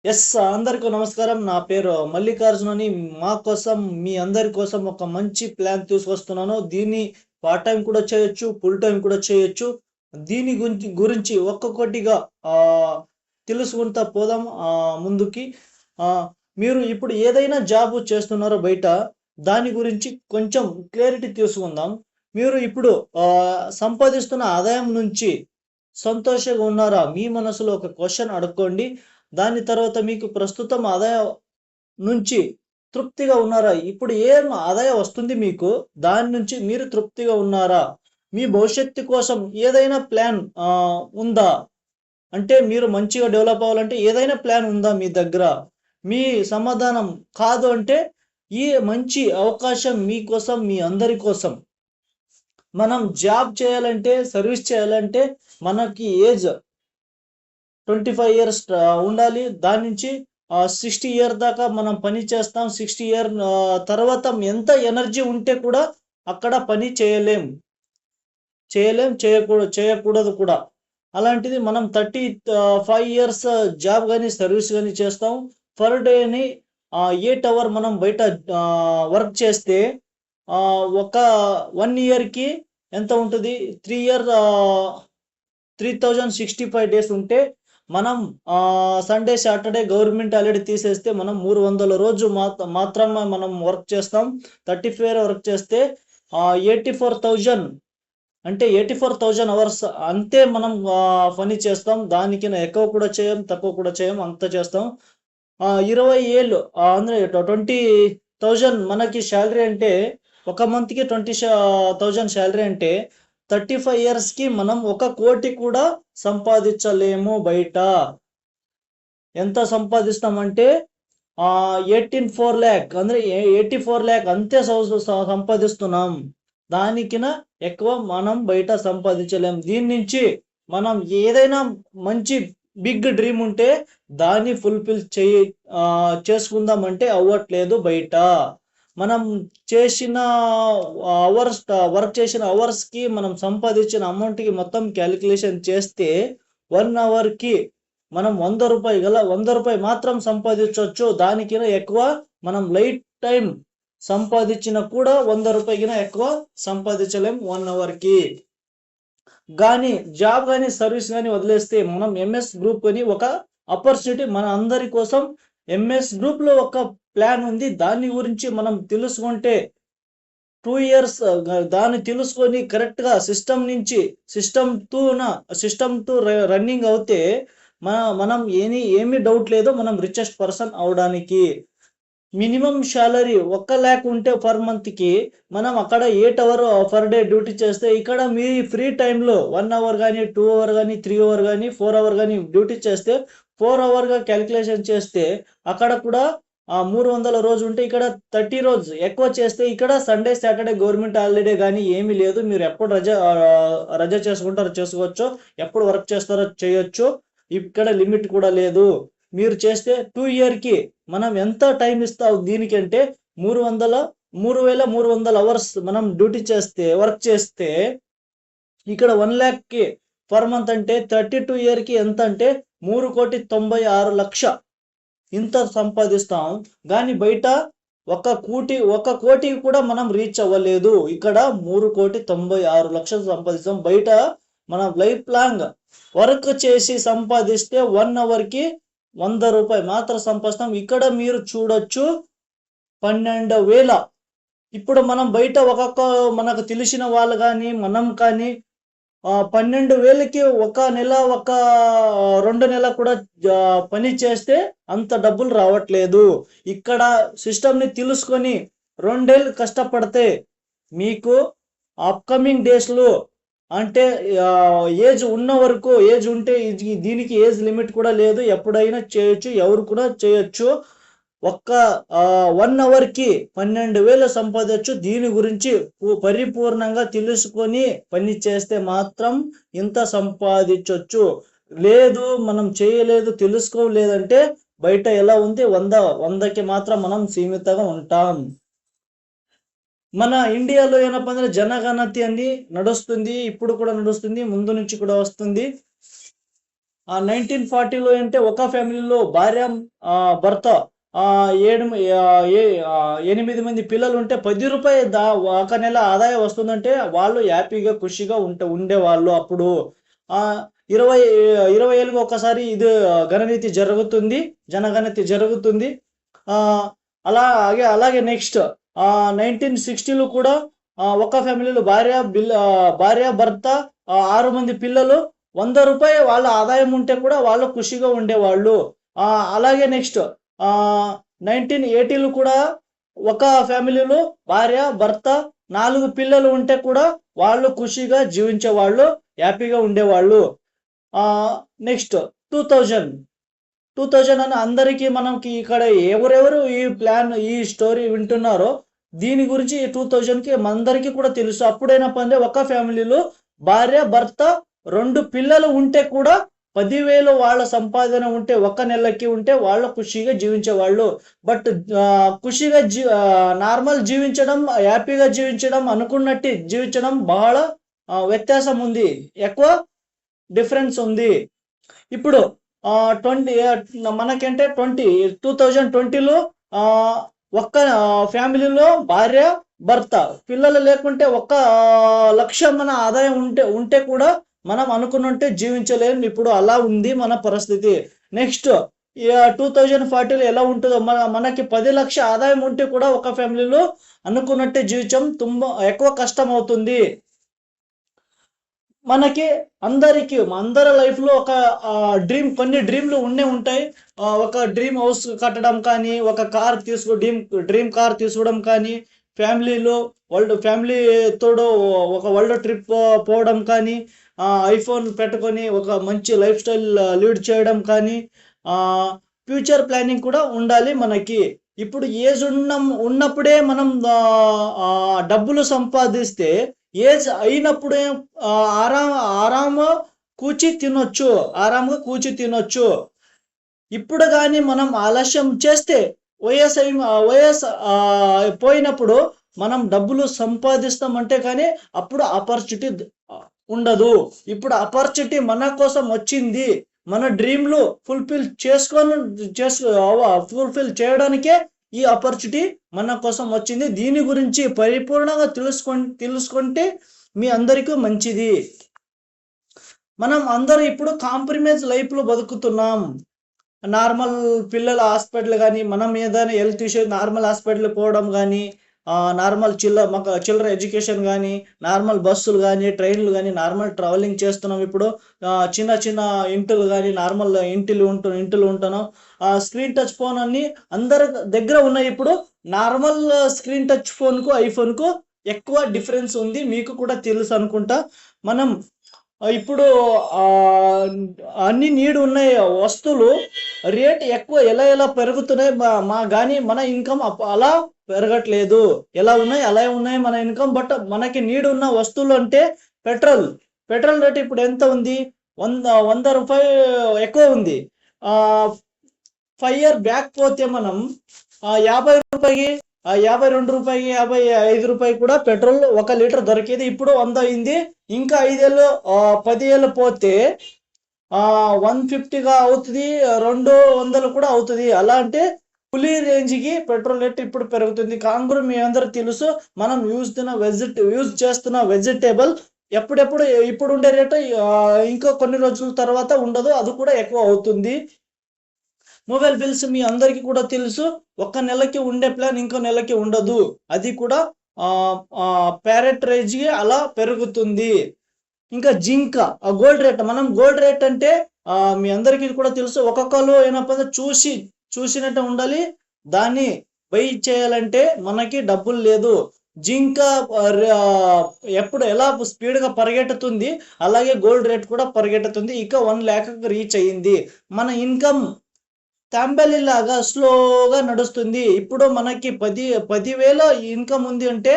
Yes అందరికీ నమస్కారం. నా పేరు మల్లికార్జునని. మా కోసం, మీ అందరి కోసం ఒక మంచి ప్లాన్ తీసుకొస్తున్నాను. దీన్ని పార్ట్ టైమ్ కూడా చేయొచ్చు, ఫుల్ టైమ్ కూడా చేయొచ్చు. దీని గురించి ఒక్కొక్కటిగా తెలుసుకుంటా పోదాం ముందుకి. ఆహ్, మీరు ఇప్పుడు ఏదైనా జాబ్ చేస్తున్నారో బయట, దాని గురించి కొంచెం క్లారిటీ తీసుకుందాం. మీరు ఇప్పుడు సంపాదిస్తున్న ఆదాయం నుంచి సంతోషంగా ఉన్నారా? మీ మనసులో ఒక క్వెషన్ అడుక్కోండి. దాని తర్వాత మీకు ప్రస్తుతం ఆదాయం నుంచి తృప్తిగా ఉన్నారా? ఇప్పుడు ఏం ఆదాయం వస్తుంది మీకు? దాని నుంచి మీరు తృప్తిగా ఉన్నారా? మీ భవిష్యత్తు కోసం ఏదైనా ప్లాన్ ఉందా? అంటే మీరు మంచిగా డెవలప్ అవ్వాలంటే ఏదైనా ప్లాన్ ఉందా మీ దగ్గర? మీ సమాధానం కాదు అంటే, ఈ మంచి అవకాశం మీకోసం, మీ అందరి కోసం. మనం జాబ్ చేయాలంటే, సర్వీస్ చేయాలంటే మనకి ఏజ్ 25 ఇయర్స్ ఉండాలి. దాని నుంచి 60 ఇయర్ దాకా మనం పని చేస్తాం. 60 ఇయర్ తర్వాత ఎంత ఎనర్జీ ఉంటే కూడా అక్కడ పని చేయలేం. చేయకూడదు కూడా. అలాంటిది మనం 35 ఇయర్స్ జాబ్ గాని, సర్వీస్ గాని చేస్తాం. పర్ డేని 8 అవర్ మనం బయట వర్క్ చేస్తే ఒక 1 ఇయర్‌కి ఎంత ఉంటది? 3 ఇయర్ 3065 డేస్ ఉంటే మనం సండే, సాటర్‌డే గవర్నమెంట్ హాలిడే తీసేస్తే మనం 300 రోజు మాత్రమే మనం వర్క్ చేస్తాం. 34 వర్క్ చేస్తే 84,000 అంటే 84,000 అవర్స్ అంతే మనం పని చేస్తాం. దానికన్నా ఎక్కువ కూడా చేయం, తక్కువ కూడా చేయం. అంత చేస్తాం. 20 ఏళ్ళు అంటే 20,000 మనకి సాలరీ అంటే ఒక మంత్‌కి 20,000 సాలరీ అంటే 35 ఇయర్స్‌కి మనం 1,00,00,000 కూడా సంపాదించలేము బయట. ఎంత సంపాదిస్తామంటే 18,4,00,000 అంటే 84,00,000 అంతే సంపాదిస్తున్నాం. దానికిన ఎక్కువ మనం బయట సంపాదించలేం. దీని నుంచి మనం ఏదైనా మంచి బిగ్ డ్రీమ్ ఉంటే దాన్ని ఫుల్‌ఫిల్ చేసుకుందామంటే అవ్వట్లేదు బయట. మనం చేసిన అవర్స్ వర్క్ చేసిన అవర్స్‌కి మనం సంపాదించిన అమౌంట్‌కి మొత్తం కాలిక్యులేషన్ చేస్తే 1 అవర్‌కి మనం రూ. 100 మాత్రం సంపాదించొచ్చు. దానికన్నా ఎక్కువ మనం లైఫ్ టైమ్ సంపాదించినా కూడా రూ. 100 కినా ఎక్కువ సంపాదించలేం 1 అవర్‌కి. గానీ జాబ్ గాని, సర్వీస్ గాని వదిలేస్తే మనం ఎంఎస్ గ్రూప్ అని ఒక ఆపర్చునిటీ మన అందరి కోసం ఎంఎస్ గ్రూప్‌లో ఒక ప్లాన్ ఉంది. దాని గురించి మనం తెలుసుకుంటే 2 ఇయర్స్ దాన్ని తెలుసుకొని కరెక్ట్‌గా సిస్టమ్ టు రన్నింగ్ అవుతే మనం ఏమి డౌట్ లేదు. మనం రిచెస్ట్ పర్సన్ అవ్వడానికి. మినిమమ్ సాలరీ 1,00,000 ఉంటే పర్ మంత్‌కి మనం అక్కడ 8 అవర్ పర్ డే డ్యూటీ చేస్తే ఇక్కడ మీ ఫ్రీ టైమ్‌లో 1 అవర్ గాని, 2 అవర్ గాని, 3 అవర్ గాని, 4 అవర్ గాని డ్యూటీ చేస్తే 4 అవర్‌గా కాలిక్యులేషన్ చేస్తే అక్కడ కూడా 300 రోజు ఉంటే ఇక్కడ 30 రోజు ఎక్కువ చేస్తే ఇక్కడ సండే, సాటర్‌డే గవర్నమెంట్ హాలిడే గాని ఏమీ లేదు. మీరు ఎప్పుడు రజ చేసుకుంటారో చేసుకోవచ్చు. ఎప్పుడు వర్క్ చేస్తారో చేయొచ్చు. ఇక్కడ లిమిట్ కూడా లేదు. మీరు చేస్తే 2 ఇయర్‌కి మనం ఎంత టైమ్ ఇస్తాం దీనికంటే 3,300 అవర్స్ మనం వర్క్ చేస్తే ఇక్కడ 1,00,000కి పర్ మంత్ అంటే 32 ఇయర్‌కి ఎంతంటే 3,96,00,000 ఇంత సంపాదిస్తాం. గానీ బయట 1,00,00,000 కూడా మనం రీచ్ అవ్వలేదు. ఇక్కడ 3,96,00,000 సంపాదిస్తాం. బయట మనం లైఫ్ లాంగ్ వర్క్ చేసి సంపాదిస్తే 1 అవర్‌కి రూ. 100 మాత్రం సంపాదిస్తాం. ఇక్కడ మీరు చూడొచ్చు 12,000. ఇప్పుడు మనం బయట మనకు తెలిసిన వాళ్ళు గాని, మనం కానీ 12,000కి ఒక నెల, 2 నెలల కూడా పని చేస్తే అంత డబ్బులు రావట్లేదు. ఇక్కడ సిస్టమ్‌ని తెలుసుకొని 2 ఏళ్ళు కష్టపడితే మీకు అప్‌కమింగ్ డేస్‌లో అంటే ఏజ్ ఉంటే దీనికి ఏజ్ లిమిట్ కూడా లేదు. ఎప్పుడైనా చేయొచ్చు. ఎవరు కూడా చేయొచ్చు. ఒక్క 1 అవర్‌కి 12,000 సంపాదించొచ్చు. దీని గురించి పరిపూర్ణంగా తెలుసుకొని పని చేస్తే మాత్రం ఇంత సంపాదించొచ్చు. లేదు మనం చేయలేదు, తెలుసుకోలేదంటే బయట ఎలా ఉంది 100కి మాత్రం మనం సీమితంగా ఉంటాం. మన ఇండియాలో ಏನಪ್ಪಾ ಅಂದ್ರೆ జనగణతి అని నడుస్తుంది. ఇప్పుడు కూడా నడుస్తుంది. ముందు నుంచి కూడా వస్తుంది. 1940లో అంటే ఒక ఫ్యామిలీలో భార్య భర్త ఆ, 8 మంది పిల్లలు ఉంటే రూ. 10 ఒక నెల ఆదాయం వస్తుందంటే వాళ్ళు హ్యాపీగా ఖుషిగా ఉండేవాళ్ళు అప్పుడు. ఆ 20 20 ఏళ్ళకి ఒకసారి ఇది గణనీతి జరుగుతుంది, జనగణతి జరుగుతుంది. ఆ అలాగే అలాగే నెక్స్ట్ 1960లో కూడా ఒక ఫ్యామిలీలో భార్య భర్త 6 మంది పిల్లలు రూ. 100 వాళ్ళ ఆదాయం ఉంటే కూడా వాళ్ళు ఖుషిగా ఉండేవాళ్ళు. అలాగే నెక్స్ట్ 1980లో కూడా ఒక ఫ్యామిలీలో భార్య భర్త 4 పిల్లలు ఉంటే కూడా వాళ్ళు ఖుషిగా జీవించేవాళ్ళు, హ్యాపీగా ఉండేవాళ్ళు. నెక్స్ట్ 2000 అని అందరికీ మనకి ఇక్కడ ఎవరెవరు ఈ స్టోరీ వింటున్నారో దీని గురించి 2000కి అందరికీ కూడా తెలుసు. అప్పుడేనప్ప అంటే ఒక ఫ్యామిలీలో భార్య భర్త 2 పిల్లలు ఉంటే కూడా 10,000 వాళ్ళ సంపాదన ఉంటే ఒక నెలకి ఉంటే వాళ్ళు ఖుషిగా జీవించేవాళ్ళు. బట్ ఖుషిగా నార్మల్ జీవించడం, హ్యాపీగా జీవించడం, అనుకున్నట్టు జీవించడం బహళ వ్యత్యాసం ఉంది, ఎక్కువ డిఫరెన్స్ ఉంది. ఇప్పుడు 20 మనకంటే 2020లో ఒక్క ఫ్యామిలీలో భార్య భర్త పిల్లలు లేకుంటే 1,00,000 మన ఆదాయం ఉంటే కూడా మనం అనుకున్నట్టే జీవించలేము. ఇప్పుడు అలా ఉంది మన పరిస్థితి. నెక్స్ట్ 2040లో ఎలా ఉంటుందో మనకి 10,00,000 ఆదాయం ఉంటే కూడా ఒక ఫ్యామిలీలో అనుకున్నట్టే జీవించడం తుంబ ఎక్కువ కష్టం అవుతుంది. మనకి అందరి లైఫ్లో ఒక కొన్ని డ్రీమ్లు ఉంటాయి. ఒక డ్రీమ్ హౌస్ కట్టడం కానీ, ఒక కార్ డ్రీమ్ కార్ తీసుకోవడం కానీ, ఫ్యామిలీ తోడు ఒక వరల్డ్ ట్రిప్ పోవడం కానీ, ఐఫోన్ పెట్టుకొని ఒక మంచి లైఫ్ స్టైల్ లీడ్ చేయడం కానీ, ఫ్యూచర్ ప్లానింగ్ కూడా ఉండాలి మనకి. ఇప్పుడు ఏజ్ ఉన్నప్పుడే మనం డబ్బులు సంపాదిస్తే ఏజ్ అయినప్పుడే ఆరాంగా కూర్చి తినొచ్చు. ఇప్పుడు కానీ మనం ఆలస్యం చేస్తే వయస్ పోయినప్పుడు మనం డబ్బులు సంపాదిస్తామంటే కానీ అప్పుడు ఆపర్చునిటీ ఉండదు. ఇప్పుడు ఆపర్చునిటీ మన కోసం వచ్చింది. మన డ్రీమ్లు ఫుల్ఫిల్ చేయడానికే ఈ ఆపర్చునిటీ మన కోసం వచ్చింది. దీని గురించి పరిపూర్ణంగా తెలుసుకుంటే మీ అందరికీ మంచిది. మనం అందరూ ఇప్పుడు కాంప్రమైజ్ లైఫ్లో బతుకుతున్నాం. నార్మల్ పిల్లల హాస్పిటల్ కానీ, మనం ఏదైనా హెల్త్ ఇష్యూ నార్మల్ హాస్పిటల్ పోవడం కానీ, నార్మల్ చిల్లర ఎడ్యుకేషన్ కానీ, నార్మల్ బస్సులు కానీ, ట్రైన్లు కానీ, నార్మల్ ట్రావెలింగ్ చేస్తున్నాం. ఇప్పుడు చిన్న చిన్న ఇంటులు కానీ, నార్మల్ ఇంటిలు ఉంటున్నాం. స్క్రీన్ టచ్ ఫోన్ అన్ని అందరి దగ్గర ఉన్నాయి. ఇప్పుడు నార్మల్ స్క్రీన్ టచ్ ఫోన్కు ఐఫోన్కు ఎక్కువ డిఫరెన్స్ ఉంది, మీకు కూడా తెలుసు అనుకుంటా. మనం ఇప్పుడు అన్ని ఉన్నాయి వస్తువులు రేట్ ఎక్కువ ఎలా పెరుగుతున్నాయి, కానీ మన ఇన్కమ్ అలా పెరగట్లేదు. ఎలా ఉన్నాయి అలా ఉన్నాయి మన ఇన్కమ్. బట్ మనకి ఉన్న వస్తువులు అంటే పెట్రోల్ రేట్ ఇప్పుడు ఎంత ఉంది? 100 రూపాయలు ఎక్కువ ఉంది. 5 years బ్యాక్ పోతే మనం 50 రూపాయకి, 52 రూపాయకి, 55 రూపాయకి కూడా పెట్రోల్ 1 లీటర్ దొరికేది. ఇప్పుడు 100 అయింది. ఇంకా 10 ఏళ్ళు పోతే 150గా అవుతుంది, 200 కూడా అవుతుంది. అలా అంటే పులి రేంజ్కి పెట్రోల్ రేట్ ఇప్పుడు పెరుగుతుంది. కాంగ్రూ మీ అందరూ తెలుసు, మనం యూజ్ చేస్తున్న వెజిటేబుల్ ఇప్పుడు ఉండే రేటు ఇంకో కొన్ని రోజుల తర్వాత ఉండదు, అది కూడా ఎక్కువ అవుతుంది. మొబైల్ బిల్స్ మీ అందరికీ కూడా తెలుసు, ఒక నెలకి ఉండే ప్లాన్ ఇంకో నెలకి ఉండదు. అది కూడా ప్యారెట్రైజ్కి అలా పెరుగుతుంది. ఇంకా గోల్డ్ రేట్. మనం గోల్డ్ రేట్ అంటే మీ అందరికీ కూడా తెలుసు, ఒక్కొక్కరు ఏమైనా చూసినట్టు ఉండాలి. దాన్ని బై చేయాలంటే మనకి డబ్బులు లేదు. ఎలా స్పీడ్గా పరిగెట్టుతుంది అలాగే గోల్డ్ రేట్ కూడా పరిగెట్టుతుంది. ఇక 1 lakh రీచ్ అయ్యింది. మన ఇన్కమ్ తాంబేలి లాగా స్లోగా నడుస్తుంది. ఇప్పుడు మనకి 10,000 ఇన్కమ్ ఉంది అంటే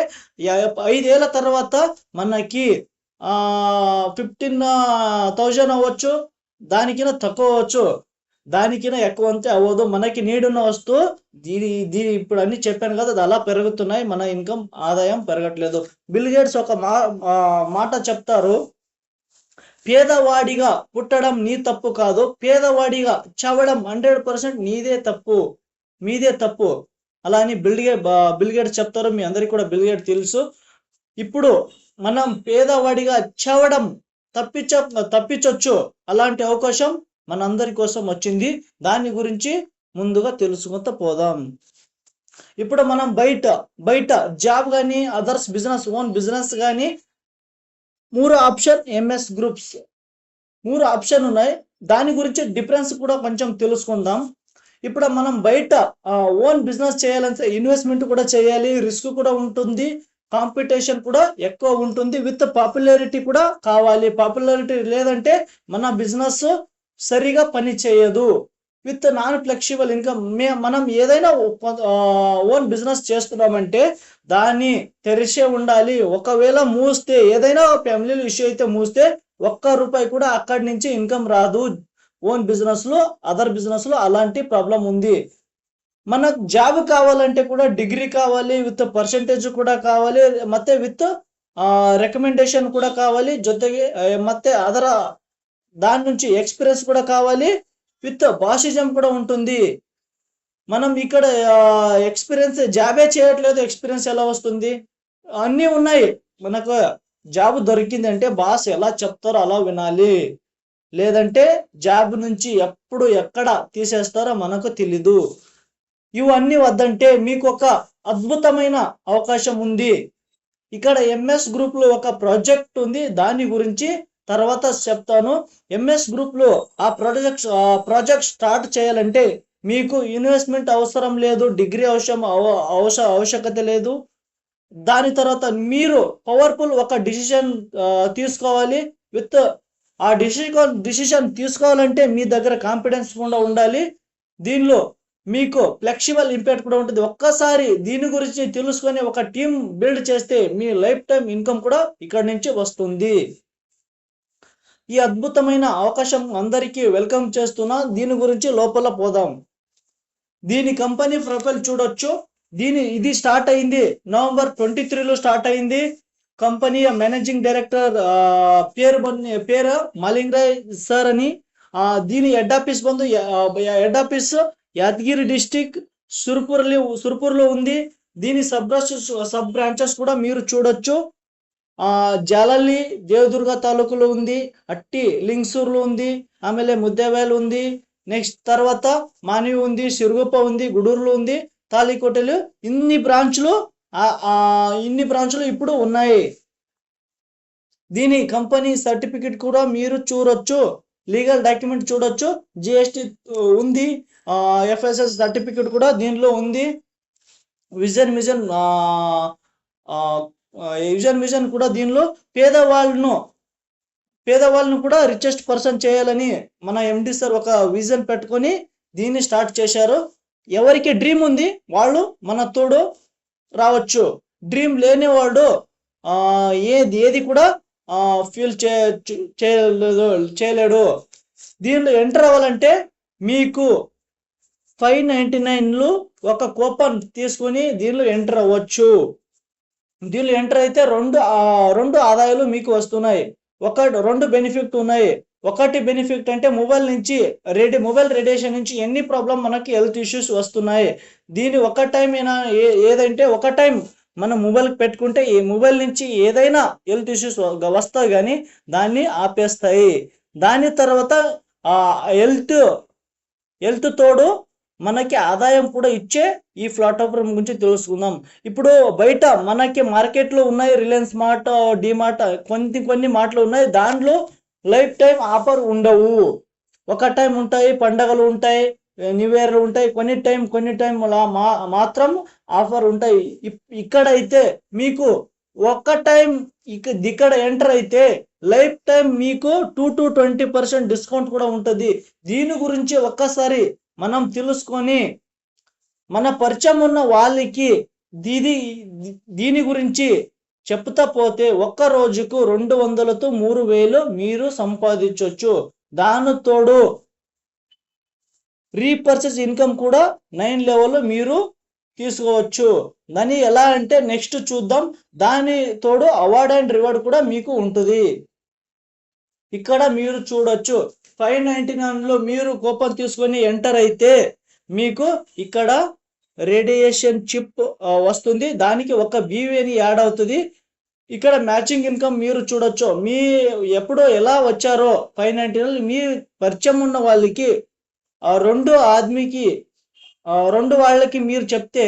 5 ఏళ్ళ తర్వాత మనకి 15,000 అవ్వచ్చు, దానికైనా తక్కువ అవ్వచ్చు, దానికైనా ఎక్కువ అంతే అవ్వదు. మనకి ఉన్న వస్తువు దీని ఇప్పుడు అన్ని చెప్పాను కదా, అది అలా పెరుగుతున్నాయి. మన ఇన్కమ్ ఆదాయం పెరగట్లేదు. బిల్ గేట్స్ ఒక మాట చెప్తారు, పేదవాడిగా పుట్టడం నీ తప్పు కాదు, పేదవాడిగా చవడం 100% నీదే తప్పు, మీదే తప్పు. అలా అని బిల్ గేట్ చెప్తారు, మీ అందరికీ కూడా బిల్ గేట్ తెలుసు. ఇప్పుడు మనం పేదవాడిగా చవడం తప్పించొచ్చు. అలాంటి అవకాశం మనందరి కోసం వచ్చింది. దాని గురించి ముందుగా తెలుసుకుంటూ పోదాం. ఇప్పుడు మనం బయట జాబ్ కానీ అదర్స్ ఓన్ బిజినెస్ కానీ 3 ఆప్షన్ ఎంఎస్ గ్రూప్స్ 3 ఆప్షన్ ఉన్నాయి. దాని గురించి డిఫరెన్స్ కూడా కొంచెం తెలుసుకుందాం. ఇప్పుడు మనం బయట ఓన్ బిజినెస్ చేయాలంటే ఇన్వెస్ట్మెంట్ కూడా చేయాలి, రిస్క్ కూడా ఉంటుంది, కాంపిటీషన్ కూడా ఎక్కువ ఉంటుంది, విత్ పాపులారిటీ కూడా కావాలి. పాపులారిటీ లేదంటే మన బిజినెస్ సరిగా పని చేయదు. విత్ నాన్ ఫ్లెక్సిబుల్ ఇన్కమ్, మనం ఏదైనా ఓన్ బిజినెస్ చేస్తున్నామంటే దాన్ని తెరిచే ఉండాలి. ఒకవేళ మూస్తే, ఏదైనా ఫ్యామిలీలో ఇష్యూ అయితే మూస్తే ₹1 కూడా అక్కడి నుంచి ఇన్కమ్ రాదు. ఓన్ బిజినెస్ లో, అదర్ బిజినెస్ లో అలాంటి ప్రాబ్లం ఉంది. మనకు జాబ్ కావాలంటే కూడా డిగ్రీ కావాలి, విత్ పర్సెంటేజ్ కూడా కావాలి, ಮತ್ತೆ విత్ రికమెండేషన్ కూడా కావాలి, జೊತೆಗೆ ಮತ್ತೆ ಅದರ దాని నుంచి ఎక్స్పీరియన్స్ కూడా కావాలి, విత్ భాషిజం కూడా ఉంటుంది. మనం ఇక్కడ ఎక్స్పీరియన్స్ జాబే చేయట్లేదు, ఎక్స్పీరియన్స్ ఎలా వస్తుంది? అన్నీ ఉన్నాయి. మనకు జాబ్ దొరికిందంటే బాస్ ఎలా చెప్తారో అలా వినాలి, లేదంటే జాబ్ నుంచి ఎప్పుడు ఎక్కడ తీసేస్తారో మనకు తెలీదు. ఇవన్నీ వద్దంటే మీకు ఒక అద్భుతమైన అవకాశం ఉంది. ఇక్కడ ఎంఎస్ గ్రూప్ లో ఒక ప్రాజెక్ట్ ఉంది, దాని గురించి తర్వాత చెప్తాను. ఎంఎస్ గ్రూప్ లో ఆ ప్రాజెక్ట్ స్టార్ట్ చేయాలంటే మీకు ఇన్వెస్ట్మెంట్ అవసరం లేదు, డిగ్రీ అవశ్యకత లేదు. దాని తర్వాత మీరు పవర్ఫుల్ ఒక డిసిషన్ తీసుకోవాలి. విత్ ఆ డిసిషన్ తీసుకోవాలంటే మీ దగ్గర కాన్ఫిడెన్స్ కూడా ఉండాలి. దీనిలో మీకు ఫ్లెక్సిబుల్ ఇంపాక్ట్ కూడా ఉంటుంది. ఒక్కసారి దీని గురించి తెలుసుకొని ఒక టీం బిల్డ్ చేస్తే మీ లైఫ్ టైం ఇన్కమ్ కూడా ఇక్కడ నుంచి వస్తుంది. ఈ అద్భుతమైన అవకాశం అందరికీ వెల్కమ్ చేస్తున్నా. దీని గురించి లోపల పోదాం. దీని కంపెనీ ప్రొఫైల్ చూడొచ్చు. ఇది స్టార్ట్ అయింది నవంబర్ 23లో స్టార్ట్ అయింది. కంపెనీ మేనేజింగ్ డైరెక్టర్ పేరు మలింగరాయ్ సార్ అని. దీని హెడ్ ఆఫీస్ యాదగిరి డిస్టిక్ సుర్పూర్లో ఉంది. దీని సబ్ బ్రాంచెస్ కూడా మీరు చూడొచ్చు. జాలల్లి దేవదుర్గ తాలూకులో ఉంది, అట్టి లింగసూర్లో ఉంది, ఆಮೇಲೆ ముద్దేవేలు ఉంది, నెక్స్ట్ తర్వాత మానవి ఉంది, సిరుగుప్ప ఉంది, గుడూరులో ఉంది, తాళికోటలు. ఇన్ని బ్రాంచ్లు ఇప్పుడు ఉన్నాయి. దీని కంపెనీ సర్టిఫికెట్ కూడా మీరు చూడొచ్చు, లీగల్ డాక్యుమెంట్ చూడొచ్చు, జిఎస్టి ఉంది, ఎఫ్ఎస్ఎస్ సర్టిఫికెట్ కూడా దీనిలో ఉంది. విజన్ కూడా దీనిలో పేదవాళ్ళను కూడా రిచెస్ట్ పర్సన్ చేయాలని మన ఎండి సార్ ఒక విజన్ పెట్టుకొని దీన్ని స్టార్ట్ చేశారు. ఎవరికి డ్రీమ్ ఉంది వాళ్ళు మన తోడు రావచ్చు. డ్రీమ్ లేని వాడు ఏది కూడా ఫీల్ చేయలేడు. దీనిలో ఎంటర్ అవ్వాలంటే మీకు 599 ఒక కూపన్ తీసుకుని దీనిలో ఎంటర్ అవ్వచ్చు. దీనిలో ఎంటర్ అయితే రెండు ఆదాయాలు మీకు వస్తున్నాయి. రెండు బెనిఫిట్ ఉన్నాయి. ఒకటి బెనిఫిట్ అంటే మొబైల్ రేడియేషన్ నుంచి ఎన్ని ప్రాబ్లం మనకి హెల్త్ ఇష్యూస్ వస్తున్నాయి. దీని ఒక టైం ఏదంటే ఒక టైం మనం మొబైల్ పెట్టుకుంటే ఈ మొబైల్ నుంచి ఏదైనా హెల్త్ ఇష్యూస్ వస్తాయి కానీ దాన్ని ఆపేస్తాయి. దాని తర్వాత హెల్త్ తోడు మనకి ఆదాయం కూడా ఇచ్చే ఈ ప్లాట్ఫామ్ గురించి తెలుసుకుందాం. ఇప్పుడు బయట మనకి మార్కెట్లో ఉన్నాయి, రిలయన్స్ మార్ట్, డిమార్ట్, కొన్ని మార్ట్లు ఉన్నాయి. దాంట్లో లైఫ్ టైం ఆఫర్ ఉండవు. ఒక టైం ఉంటాయి, పండగలు ఉంటాయి, న్యూ ఇయర్లు ఉంటాయి, కొన్ని టైం మాత్రం ఆఫర్ ఉంటాయి. ఇక్కడ అయితే మీకు ఒక్క టైం ఇక్కడ ఎంటర్ అయితే లైఫ్ టైం మీకు 2 to 20% డిస్కౌంట్ కూడా ఉంటుంది. దీని గురించి ఒక్కసారి మనం తెలుసుకొని మన పరిచయం ఉన్న వాళ్ళకి దీని గురించి చెప్తా పోతే ఒక్క రోజుకు 200తో 3000 మీరు సంపాదించవచ్చు. దాని తోడు రీపర్చేస్ ఇన్కమ్ కూడా 9 లెవెల్ మీరు తీసుకోవచ్చు. దాన్ని ఎలా అంటే నెక్స్ట్ చూద్దాం. దాని తోడు అవార్డ్ అండ్ రివార్డ్ కూడా మీకు ఉంటుంది. ఇక్కడ మీరు చూడొచ్చు 599లో మీరు కూపన్ తీసుకొని ఎంటర్ అయితే మీకు ఇక్కడ రేడియేషన్ చిప్ వస్తుంది. దానికి ఒక బీవీ అని యాడ్ అవుతుంది. ఇక్కడ మ్యాచింగ్ ఇన్కమ్ మీరు చూడొచ్చు. మీ ఎప్పుడో ఎలా వచ్చారో 599 మీ పరిచయం ఉన్న వాళ్ళకి రెండు వాళ్ళకి మీరు చెప్తే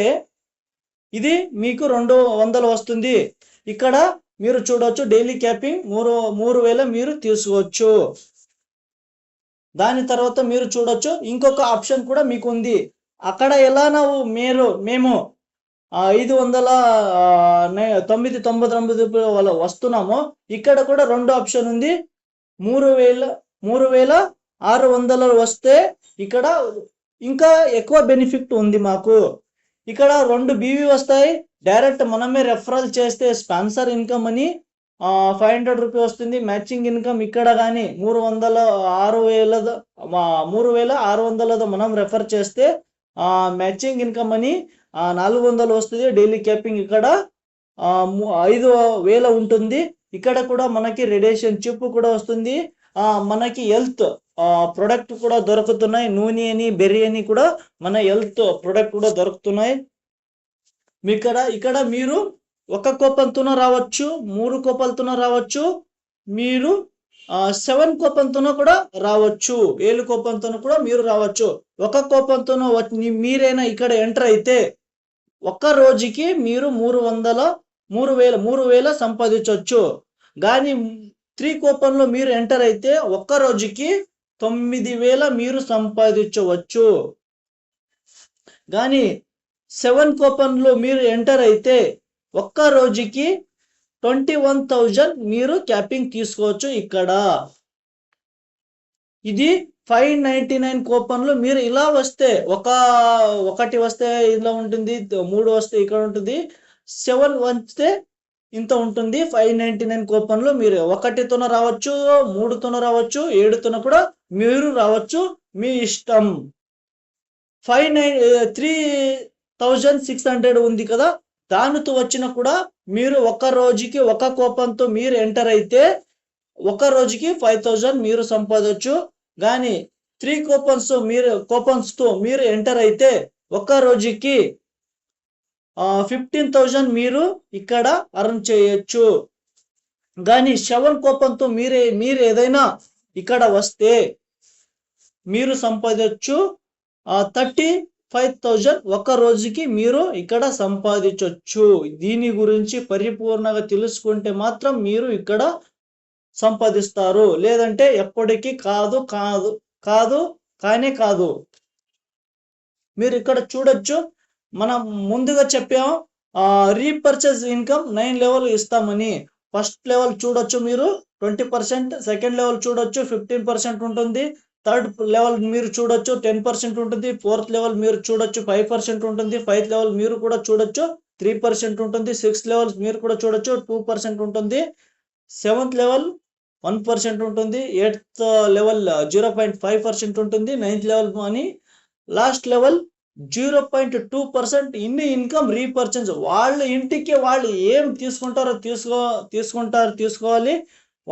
ఇది మీకు 200 వస్తుంది. ఇక్కడ మీరు చూడొచ్చు డైలీ క్యాపింగ్ 3000 మీరు తీసుకోవచ్చు. దాని తర్వాత మీరు చూడొచ్చు ఇంకొక ఆప్షన్ కూడా మీకు ఉంది. అక్కడ ఎలా మేము 599 వస్తున్నామో ఇక్కడ కూడా 2 ఆప్షన్ ఉంది. 3600 వస్తే ఇక్కడ ఇంకా ఎక్కువ బెనిఫిట్ ఉంది మాకు. ఇక్కడ 2 బీవీ వస్తాయి. డైరెక్ట్ మనమే రెఫరల్ చేస్తే స్పాన్సర్ ఇన్కమ్ అని 500 రూపీ వస్తుంది. మ్యాచింగ్ ఇన్కమ్ ఇక్కడ కానీ 3600 మనం రెఫర్ చేస్తే మ్యాచింగ్ ఇన్కమ్ అని 400 వస్తుంది. డైలీ క్యాపింగ్ ఇక్కడ 5000 ఉంటుంది. ఇక్కడ కూడా మనకి రేడియేషన్ చిప్ కూడా వస్తుంది. మనకి హెల్త్ ప్రొడక్ట్ కూడా దొరుకుతున్నాయి. నూనె అని బెర్రీ అని కూడా మన హెల్త్ ప్రొడక్ట్ కూడా దొరుకుతున్నాయి. ఇక్కడ మీరు 1 కూపన్తోనూ రావచ్చు, 3 కూపన్లతోనూ రావచ్చు, మీరు 7 కూపన్తోనూ కూడా రావచ్చు, 7 కూపన్తోనూ కూడా మీరు రావచ్చు. 1 కూపన్తోనూ మీరైనా ఇక్కడ ఎంటర్ అయితే ఒక్క రోజుకి మీరు 3000 సంపాదించవచ్చు. కానీ 3 కూపన్లో మీరు ఎంటర్ అయితే ఒక్క రోజుకి 9000 మీరు సంపాదించవచ్చు. కానీ 7 కూపన్లో మీరు ఎంటర్ అయితే ఒక్క రోజుకి 21,000 మీరు క్యాపింగ్ తీసుకోవచ్చు. ఇక్కడ ఇది 599 కూపన్లు మీరు ఇలా వస్తే ఒకటి వస్తే ఇలా ఉంటుంది, 3 వస్తే ఇక్కడ ఉంటుంది, 7 వస్తే ఇంత ఉంటుంది. 599 కూపన్లు మీరు 1తోన రావచ్చు, 3తోన రావచ్చు, 7తోన కూడా మీరు రావచ్చు, మీ ఇష్టం. 3600 ఉంది కదా, దానితో వచ్చిన కూడా మీరు ఒక్క రోజుకి 1 కూపన్తో మీరు ఎంటర్ అయితే ఒక్క రోజుకి 5000 మీరు సంపాదించవచ్చు. కానీ 3 కూపన్స్తో మీరు ఎంటర్ అయితే ఒక్క రోజుకి 15,000 మీరు ఇక్కడ అర్న్ చేయొచ్చు. కానీ 7 కూపన్తో మీరు ఏదైనా ఇక్కడ వస్తే మీరు సంపాదించవచ్చు 35,000 ఒక్క రోజుకి మీరు ఇక్కడ సంపాదించవచ్చు. దీని గురించి పరిపూర్ణంగా తెలుసుకుంటే మాత్రం మీరు ఇక్కడ సంపాదిస్తారు, లేదంటే ఎప్పటికీ కాదు. మీరు ఇక్కడ చూడొచ్చు, మనం ముందుగా చెప్పాము రీపర్చేజ్ ఇన్కమ్ 9 లెవెల్ ఇస్తామని. ఫస్ట్ లెవెల్ చూడొచ్చు మీరు 20%, సెకండ్ లెవెల్ చూడొచ్చు 15% ఉంటుంది, థర్డ్ లెవెల్ మీరు చూడొచ్చు 10% ఉంటుంది, ఫోర్త్ లెవెల్ మీరు చూడొచ్చు 5% ఉంటుంది, ఫైవ్త్ లెవెల్ మీరు కూడా చూడొచ్చు 3% ఉంటుంది, సిక్స్త్ లెవెల్ మీరు కూడా చూడొచ్చు 2% ఉంటుంది, సెవెంత్ లెవెల్ 1% ఉంటుంది, ఎయిత్ లెవెల్ 0.5% ఉంటుంది, నైన్త్ లెవెల్ అని లాస్ట్ లెవెల్ 0.2%. ఇన్ని ఇన్కమ్ రీపర్చేజ్ వాళ్ళ ఇంటికి వాళ్ళు ఏం తీసుకుంటారో తీసుకోవాలి.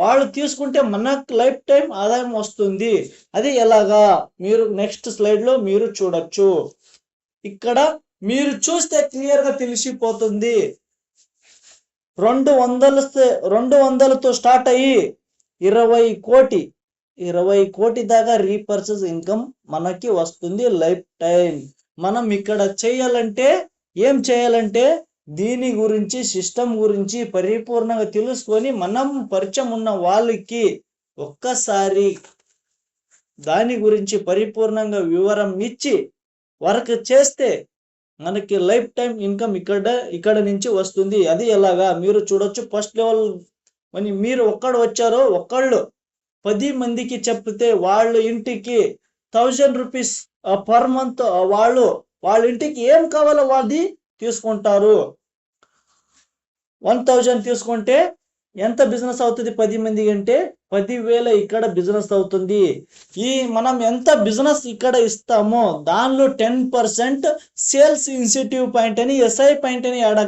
వాళ్ళు తీసుకుంటే మనకు లైఫ్ టైం ఆదాయం వస్తుంది. అది ఎలాగా మీరు నెక్స్ట్ స్లైడ్లో మీరు చూడొచ్చు. ఇక్కడ మీరు చూస్తే క్లియర్గా తెలిసిపోతుంది. 200తో స్టార్ట్ అయ్యి 20 కోటి దాకా రీపర్చేజ్ ఇన్కమ్ మనకి వస్తుంది లైఫ్ టైం. మనం ఇక్కడ ఏం చేయాలంటే దీని గురించి, సిస్టమ్ గురించి పరిపూర్ణంగా తెలుసుకొని మనం పరిచయం ఉన్న వాళ్ళకి ఒక్కసారి దాని గురించి పరిపూర్ణంగా వివరం ఇచ్చి వర్క్ చేస్తే మనకి లైఫ్ టైం ఇన్కమ్ ఇక్కడ నుంచి వస్తుంది. అది ఎలాగా మీరు చూడొచ్చు. ఫస్ట్ లెవెల్ అని మీరు వచ్చారో ఒకళ్ళు 10 మందికి చెప్తే వాళ్ళ ఇంటికి 1000 రూపీస్ పర్ మంత్ వాళ్ళ ఇంటికి ఏం కావాలో వాళ్ళది తీసుకుంటారు. 1000 తీసుకుంటే ఎంత బిజినెస్ అవుతుంది 10 మంది అంటే 10,000 ఇక్కడ బిజినెస్ అవుతుంది. మనం ఎంత బిజినెస్ ఇక్కడ ఇస్తామో దానిలో 10% సేల్స్ ఇన్సెంటివ్ పాయింట్ అని SI పాయింట్ అని యాడ్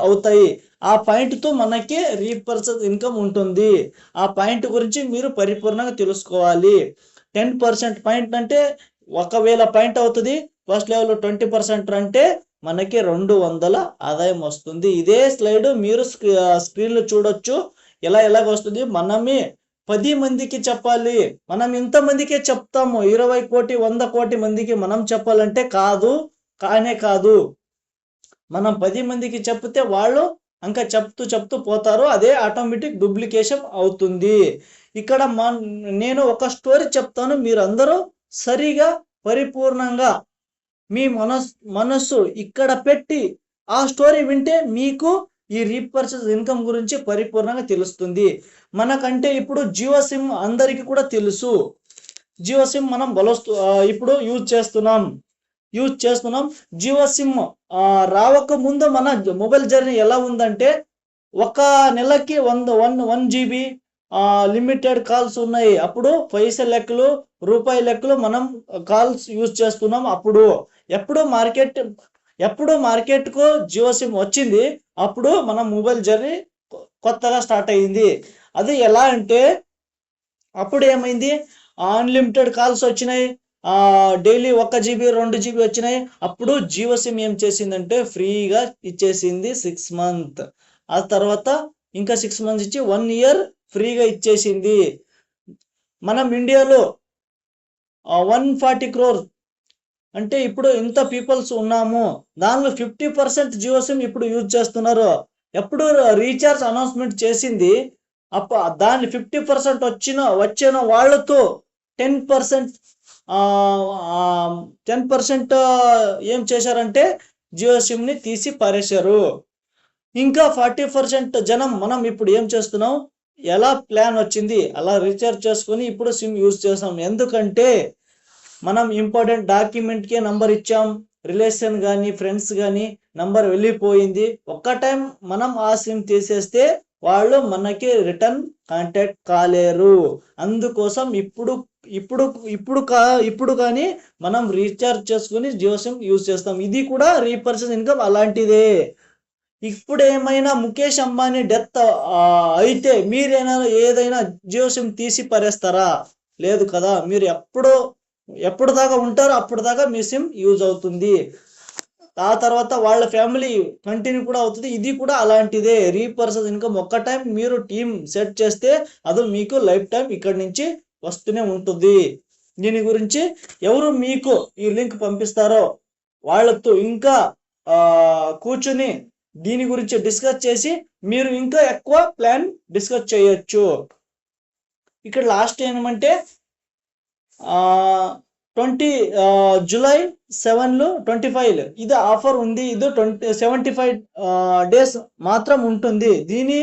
అవుతాయి. ఆ పాయింట్తో మనకి రీపర్చేజ్ ఇన్కమ్ ఉంటుంది. ఆ పాయింట్ గురించి మీరు పరిపూర్ణంగా తెలుసుకోవాలి. 10% పాయింట్ అంటే 1000 పాయింట్ అవుతుంది. ఫస్ట్ లెవెల్ 20% అంటే మనకి 200 ఆదాయం వస్తుంది. ఇదే స్లైడ్ మీరు స్క్రీన్లో చూడొచ్చు. ఎలాగ వస్తుంది. మనమే 10 మందికి చెప్పాలి. మనం ఇంతమందికే చెప్తాము. 20 కోటి 100 కోటి మందికి మనం చెప్పాలంటే కాదు. మనం 10 మందికి చెప్తే వాళ్ళు ఇంకా చెప్తూ పోతారు. అదే ఆటోమేటిక్ డూప్లికేషన్ అవుతుంది. ఇక్కడ నేను ఒక స్టోరీ చెప్తాను. మీరందరూ సరిగా పరిపూర్ణంగా మీ మనస్సు ఇక్కడ పెట్టి ఆ స్టోరీ వింటే మీకు ఈ రీపర్చేజ్ ఇన్కమ్ గురించి పరిపూర్ణంగా తెలుస్తుంది. మనకంటే ఇప్పుడు జియో సిమ్ అందరికీ కూడా తెలుసు. జియో సిమ్ మనం ఇప్పుడు యూజ్ చేస్తున్నాం. జియో సిమ్ రావక ముందు మన మొబైల్ జర్నీ ఎలా ఉందంటే ఒక నెలకి 1 GB లిమిటెడ్ కాల్స్ ఉన్నాయి. అప్పుడు పైసల లెక్కలు రూపాయి లెక్కలు మనం కాల్స్ యూజ్ చేస్తున్నాం. ఎప్పుడు మార్కెట్కు జియో సిమ్ వచ్చింది, అప్పుడు మన మొబైల్ జర్నీ కొత్తగా స్టార్ట్ అయ్యింది. అది ఎలా అంటే అప్పుడు ఏమైంది, అన్లిమిటెడ్ కాల్స్ వచ్చినాయి. డైలీ 1 GB 2 GB వచ్చినాయి. అప్పుడు జియో సిమ్ ఏం చేసిందంటే ఫ్రీగా ఇచ్చేసింది 6 మంత్. ఆ తర్వాత ఇంకా 6 మంత్స్ ఇచ్చి 1 ఇయర్ ఫ్రీగా ఇచ్చేసింది. మనం ఇండియాలో 140 crore అంటే ఇప్పుడు ఇంత పీపుల్స్ ఉన్నాము. దానిలో 50% జియో సిమ్ ఇప్పుడు యూజ్ చేస్తున్నారు. ఎప్పుడు రీఛార్జ్ అనౌన్స్మెంట్ చేసింది దాని 50% వచ్చిన వాళ్ళతో 10% ఏం చేశారంటే జియో సిమ్ని తీసి పారేశారు. ఇంకా 40% జనం మనం ఇప్పుడు ఏం చేస్తున్నాం, ఎలా ప్లాన్ వచ్చింది అలా రీఛార్జ్ చేసుకొని ఇప్పుడు సిమ్ యూజ్ చేస్తాం. ఎందుకంటే మనం ఇంపార్టెంట్ డాక్యుమెంట్కే నంబర్ ఇచ్చాం, రిలేషన్ కానీ ఫ్రెండ్స్ కానీ నంబర్ వెళ్ళిపోయింది. ఒక్క టైం మనం ఆ సిమ్ తీసేస్తే వాళ్ళు మనకి రిటర్న్ కాంటాక్ట్ కాలేరు. అందుకోసం ఇప్పుడు కానీ మనం రీఛార్జ్ చేసుకుని జియో సిమ్ యూజ్ చేస్తాం. ఇది కూడా రీపర్చేజ్ ఇన్కమ్ అలాంటిదే. ఇప్పుడు ఏమైనా ముఖేష్ అంబానీ డెత్ అయితే ఏదైనా జియో సిమ్ తీసి పరేస్తారా? లేదు కదా. మీరు ఎప్పుడు దాకా ఉంటారో అప్పుడు దాకా మీ సిమ్ యూజ్ అవుతుంది. ఆ తర్వాత వాళ్ళ ఫ్యామిలీ కంటిన్యూ కూడా అవుతుంది. ఇది కూడా అలాంటిదే. రీపర్చేజ్ ఇన్కమ్ ఒక్క టైం మీరు టీమ్ సెట్ చేస్తే అది మీకు లైఫ్ టైం ఇక్కడి నుంచి వస్తూనే ఉంటుంది. దీని గురించి ఎవరు మీకు ఈ లింక్ పంపిస్తారో వాళ్ళతో ఇంకా కూర్చుని దీని గురించి డిస్కస్ చేసి మీరు ఇంకా ఎక్కువ ప్లాన్ డిస్కస్ చేయొచ్చు. ఇక్కడ లాస్ట్ ఏమంటే 20 జూలై 7 25 ఇది ఆఫర్ ఉంది. ఇది 75 డేస్ మాత్రం ఉంటుంది. దీన్ని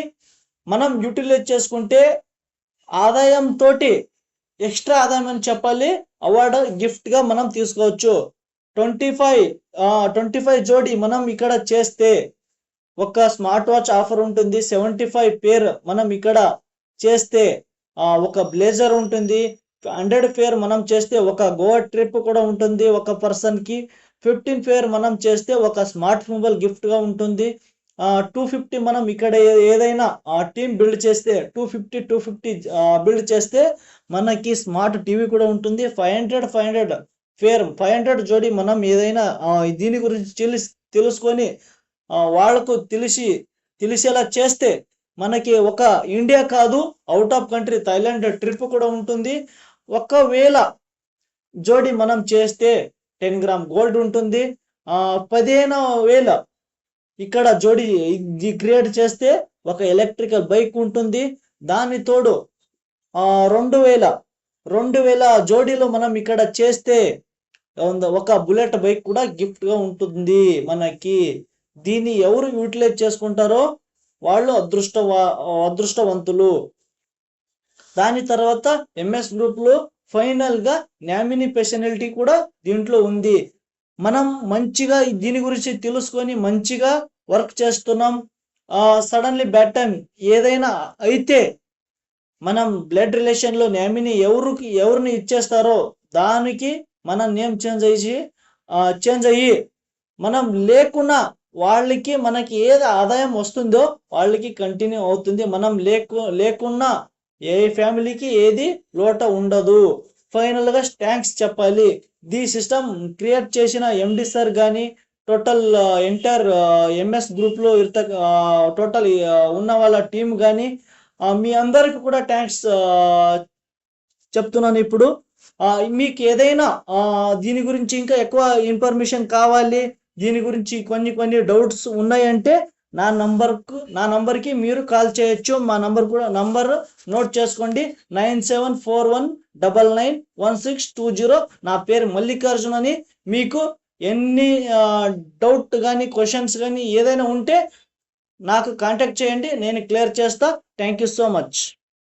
మనం యూటిలైజ్ చేసుకుంటే ఆదాయం తోటి ఎక్స్ట్రా ఆదాయం అని చెప్పాలి, అవార్డు గిఫ్ట్గా మనం తీసుకోవచ్చు. 25 జోడి మనం ఇక్కడ చేస్తే ఒక స్మార్ట్ వాచ్ ఆఫర్ ఉంటుంది. 75 పేర్ మనం ఇక్కడ చేస్తే ఒక బ్లేజర్ ఉంటుంది. 100 పేర్ మనం చేస్తే ఒక గోవా ట్రిప్ కూడా ఉంటుంది ఒక పర్సన్కి. 15 పేర్ మనం చేస్తే ఒక స్మార్ట్ మొబైల్ గిఫ్ట్గా ఉంటుంది. 250 మనం ఇక్కడ ఏదైనా టీమ్ బిల్డ్ చేస్తే 250 బిల్డ్ చేస్తే మనకి స్మార్ట్ టీవీ కూడా ఉంటుంది. 500 పేర్ 500 జోడి మనం ఏదైనా దీని గురించి తెలుసుకొని వాళ్ళకు తెలిసేలా చేస్తే మనకి ఒక ఇండియా కాదు, out of country Thailand trip కూడా ఉంటుంది. ఒకవేళ జోడి మనం చేస్తే 10 గ్రామ్ గోల్డ్ ఉంటుంది. 15,000 ఇక్కడ జోడి క్రియేట్ చేస్తే ఒక ఎలక్ట్రికల్ బైక్ ఉంటుంది. దాని తోడు 2,000 జోడీలు మనం ఇక్కడ చేస్తే ఒక బుల్లెట్ బైక్ కూడా గిఫ్ట్గా ఉంటుంది మనకి. దీన్ని ఎవరు యూటిలైజ్ చేసుకుంటారో వాళ్ళు అదృష్టవంతులు. దాని తర్వాత ఎంఎస్ గ్రూప్లో ఫైనల్గా నామినీ పర్సనాలిటీ కూడా దీంట్లో ఉంది. మనం మంచిగా దీని గురించి తెలుసుకొని మంచిగా వర్క్ చేస్తున్నాం. సడన్లీ బ్యాడ్ టైం ఏదైనా అయితే మనం బ్లడ్ రిలేషన్లో నామినీ ఎవరిని ఇచ్చేస్తారో దానికి మన నేమ్ చేంజ్ అయ్యి మనం లేకున్నా వాళ్ళకి మనకి ఏది ఆదాయం వస్తుందో వాళ్ళకి కంటిన్యూ అవుతుంది. మనం లేకున్నా ఏ ఫ్యామిలీకి ఏది లోట ఉండదు. ఫైనల్గా థ్యాంక్స్ చెప్పాలి. ది సిస్టమ్ క్రియేట్ చేసిన ఎండి సార్ కానీ, టోటల్ ఎంటైర్ ఎంఎస్ గ్రూప్లో టోటల్ ఉన్న వాళ్ళ టీం కానీ, మీ అందరికి కూడా థ్యాంక్స్ చెప్తున్నాను ఇప్పుడు. మీకు ఏదైనా దీని గురించి ఇంకా ఎక్కువ ఇన్ఫర్మేషన్ కావాలి, దీని గురించి కొన్ని డౌట్స్ ఉన్నాయంటే నా నంబర్కి మీరు కాల్ చేయొచ్చు. మా నంబర్ నోట్ చేసుకోండి, 9741991620. నా పేరు మల్లికార్జున్ అని. మీకు ఎన్ని డౌట్ కానీ క్వశ్చన్స్ కానీ ఏదైనా ఉంటే నాకు కాంటాక్ట్ చేయండి, నేను క్లియర్ చేస్తా. Thank you so much.